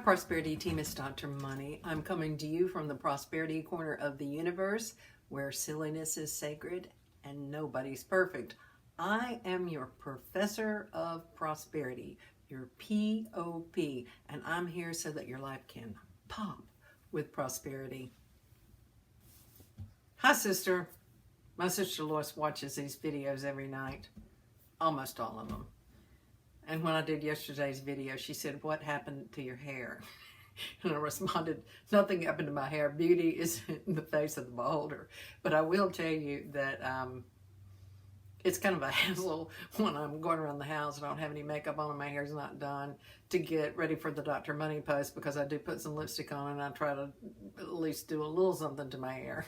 prosperity team is Dr. Money. I'm coming to you from the prosperity corner of the universe where silliness is sacred and nobody's perfect. I am your professor of prosperity, your POP, and I'm here so that your life can pop with prosperity. Hi, sister. My sister Lois watches these videos every night, almost all of them. And when I did yesterday's video, she said, "What happened to your hair?" And I responded, "Nothing happened to my hair. Beauty is in the face of the beholder." But I will tell you that it's kind of a hassle when I'm going around the house and I don't have any makeup on and my hair's not done to get ready for the Dr. Money post, because I do put some lipstick on and I try to at least do a little something to my hair.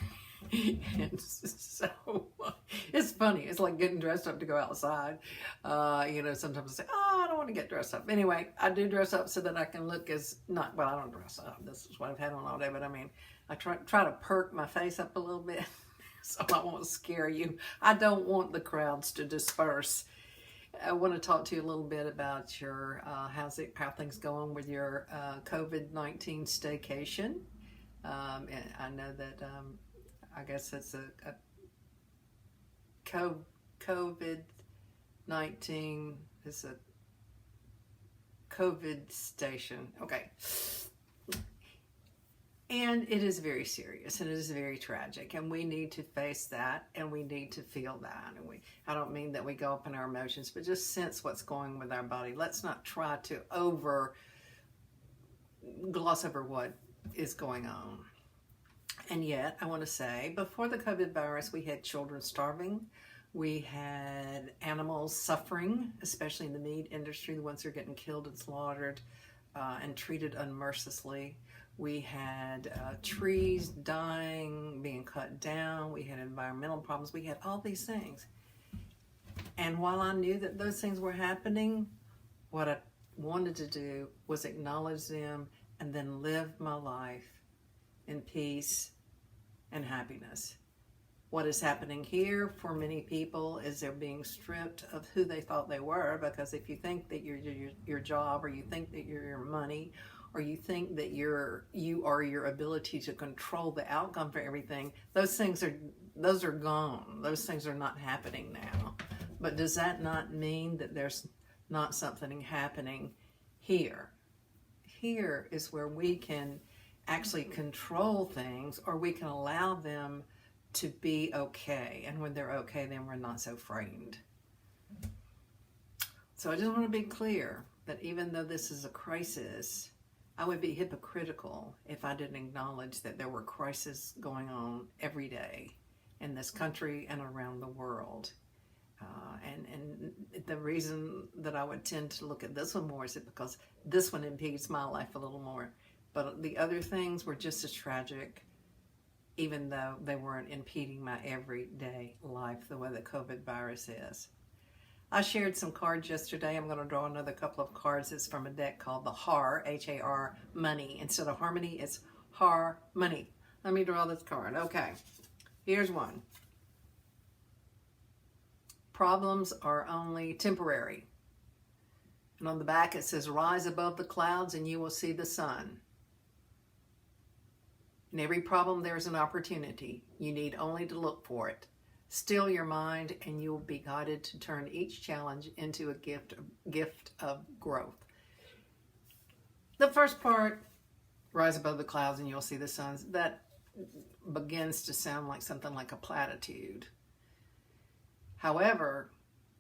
And so it's funny. It's like getting dressed up to go outside. Sometimes I say, "Oh, I don't want to get dressed up." Anyway, I do dress up so that I can look as not, well, I don't dress up. This is what I've had on all day, but I mean, I try to perk my face up a little bit so I won't scare you. I don't want the crowds to disperse. I want to talk to you a little bit about your how things going with your COVID-19 staycation. And I know that I guess it's a COVID-19 is a COVID station. Okay. And it is very serious and it is very tragic, and we need to face that and we need to feel that. And I don't mean that we go up in our emotions, but just sense what's going with our body. Let's not try to gloss over what is going on. And yet, I want to say, before the COVID virus, we had children starving. We had animals suffering, especially in the meat industry, the ones who are getting killed and slaughtered and treated unmercifully. We had trees dying, being cut down. We had environmental problems. We had all these things. And while I knew that those things were happening, what I wanted to do was acknowledge them and then live my life in peace and happiness. What is happening here for many people is they're being stripped of who they thought they were, because if you think that you're your job, or you think that you're your money, or you think that you are your ability to control the outcome for everything, those are gone. Those things are not happening now. But does that not mean that there's not something happening here? Here is where we can actually control things, or we can allow them to be okay. And when they're okay, then we're not so frightened. So I just want to be clear that even though this is a crisis, I would be hypocritical if I didn't acknowledge that there were crises going on every day in this country and around the world. And the reason that I would tend to look at this one more is because this one impedes my life a little more. But the other things were just as tragic, even though they weren't impeding my everyday life the way the COVID virus is. I shared some cards yesterday. I'm going to draw another couple of cards. It's from a deck called the HAR, H-A-R, Money. Instead of Harmony, it's HAR, Money. Let me draw this card. Okay, here's one. Problems are only temporary. And on the back it says, "Rise above the clouds and you will see the sun." In every problem there's an opportunity. You need only to look for it. Still your mind and you will be guided to turn each challenge into a gift of growth. The first part, "Rise above the clouds and you'll see the sun," that begins to sound like something like a platitude. However,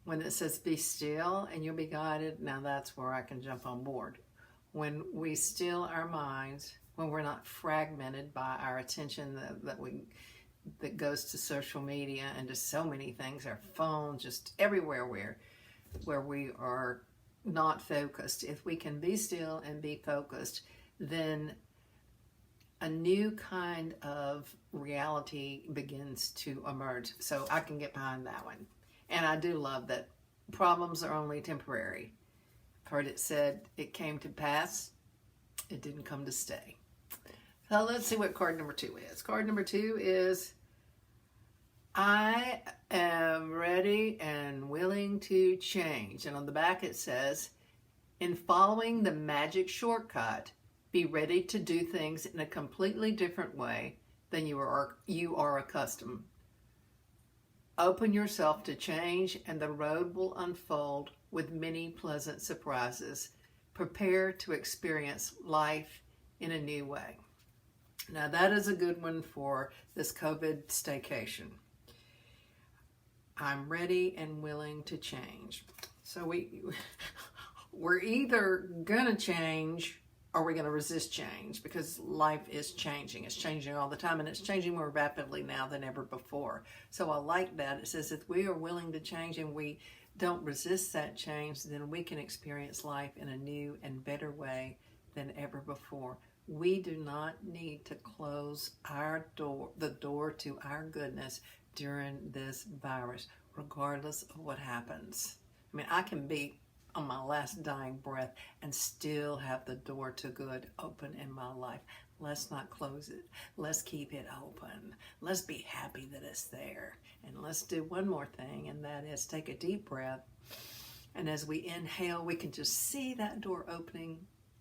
when it says "be still and you'll be guided," now that's where I can jump on board. When we still our minds, when we're not fragmented by our attention that goes to social media and to so many things, our phones, just everywhere where we are not focused. If we can be still and be focused, then a new kind of reality begins to emerge. So I can get behind that one. And I do love that problems are only temporary. I've heard it said, "It came to pass, it didn't come to stay." So let's see what card number 2 is. Card number 2 is, "I am ready and willing to change." And on the back it says, "In following the magic shortcut, Be ready to do things in a completely different way than you are accustomed. Open yourself to change, and the road will unfold with many pleasant surprises. Prepare to experience life in a new way. Now, that is a good one for this COVID staycation. I'm ready and willing to change. So we're either going to change or we're going to resist change, because life is changing. It's changing all the time, and it's changing more rapidly now than ever before. So I like that. It says if we are willing to change and we don't resist that change, then we can experience life in a new and better way than ever before. We do not need to close the door to our goodness during this virus, regardless of what happens. I mean, I can be on my last dying breath and still have the door to good open in my life. Let's not close it. Let's keep it open. Let's be happy that it's there. And let's do one more thing, and that is take a deep breath. And as we inhale, we can just see that door opening.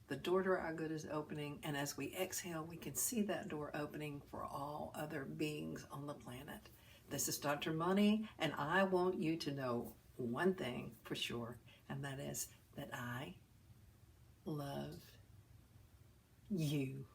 The door to our good is opening. And as we exhale, we can see that door opening for all other beings on the planet. This is Dr. Money, and I want you to know one thing for sure, and that is that I love you.